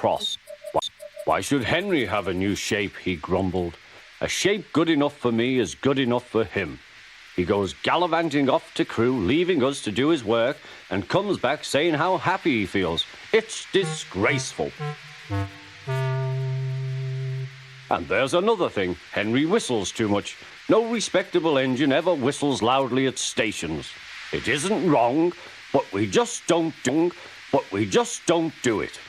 cross. Why should Henry have a new shape, he grumbled. A shape good enough for me is good enough for him. He goes gallivanting off to crew, leaving us to do his work, and comes back saying how happy he feels. It's disgraceful. And there's another thing. Henry whistles too much. No respectable engine ever whistles loudly at stations. It isn't wrong, but we just don't do it.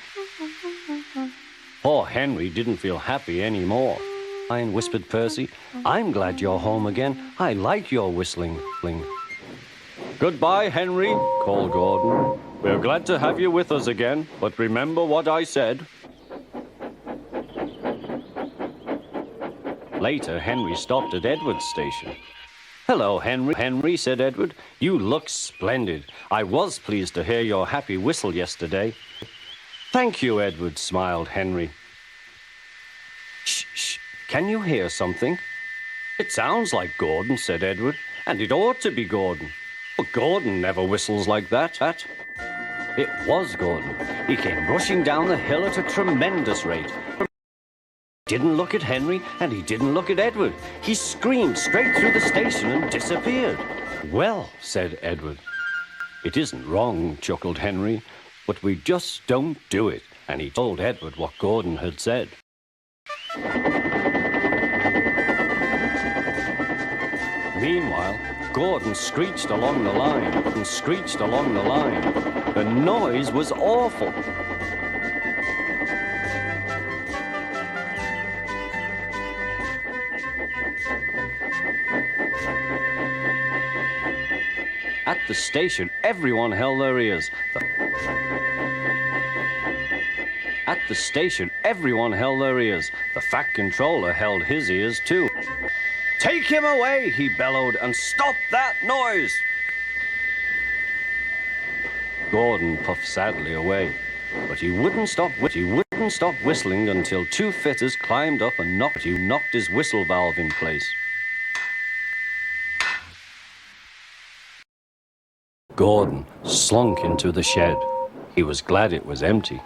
Poor Henry didn't feel happy anymore. Whispered Percy. I'm glad you're home again. I like your whistling. Goodbye, Henry, called Gordon. We're glad to have you with us again, but remember what I said. Later, Henry stopped at Edward's station. Hello, Henry. Henry, said Edward. You look splendid. I was pleased to hear your happy whistle yesterday. Thank you, Edward, smiled Henry. Shh, shh. Can you hear something? It sounds like Gordon, said Edward, and it ought to be Gordon. But Gordon never whistles like that. It was Gordon. He came rushing down the hill at a tremendous rate. He didn't look at Henry, and he didn't look at Edward. He screamed straight through the station and disappeared. Well, said Edward. It isn't wrong, chuckled Henry, but we just don't do it. And he told Edward what Gordon had said. Meanwhile, Gordon screeched along the line and screeched along the line. The noise was awful. At the station, everyone held their ears. At the station, everyone held their ears. The Fat Controller held his ears too. Take him away, he bellowed, and stop that noise! Gordon puffed sadly away, but he wouldn't stop whistling until two fitters climbed up and knocked his whistle valve in place. Gordon slunk into the shed. He was glad it was empty.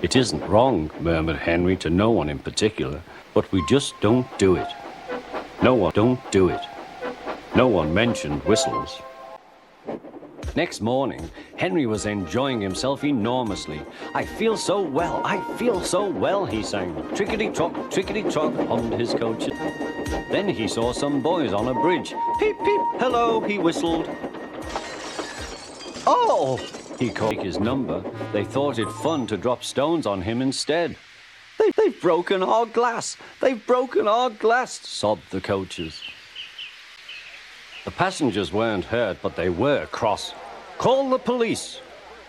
It isn't wrong, murmured Henry to no one in particular, but we just don't do it. No one mentioned whistles. Next morning, Henry was enjoying himself enormously. I feel so well, he sang. Trickety-trock, hummed his coach. Then he saw some boys on a bridge. Peep, peep, hello, he whistled. Oh! He called his number. They thought it fun to drop stones on him instead. They've broken our glass! They've broken our glass! Sobbed the coaches. The passengers weren't hurt, but they were cross. Call the police!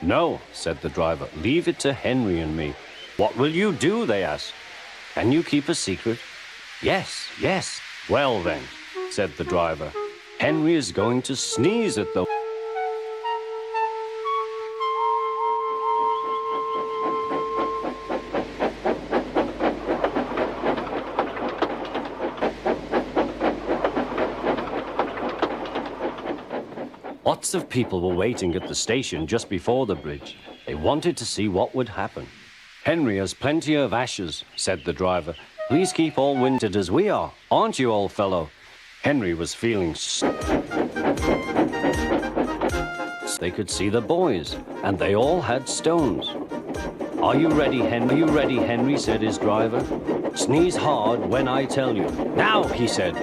No, said the driver. Leave it to Henry and me. What will you do? They asked. Can you keep a secret? Yes. Well then, said the driver. Henry is going to sneeze at the... Lots of people were waiting at the station just before the bridge. They wanted to see what would happen. Henry has plenty of ashes, said the driver. Please keep all winded as we are, aren't you, old fellow? Henry was feeling They could see the boys, and they all had stones. Are you ready, Henry, said his driver. Sneeze hard when I tell you. Now, he said.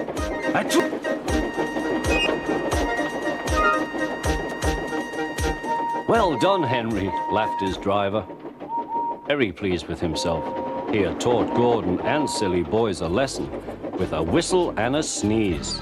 Well done, Henry, laughed his driver. Very pleased with himself. He had taught Gordon and silly boys a lesson with a whistle and a sneeze.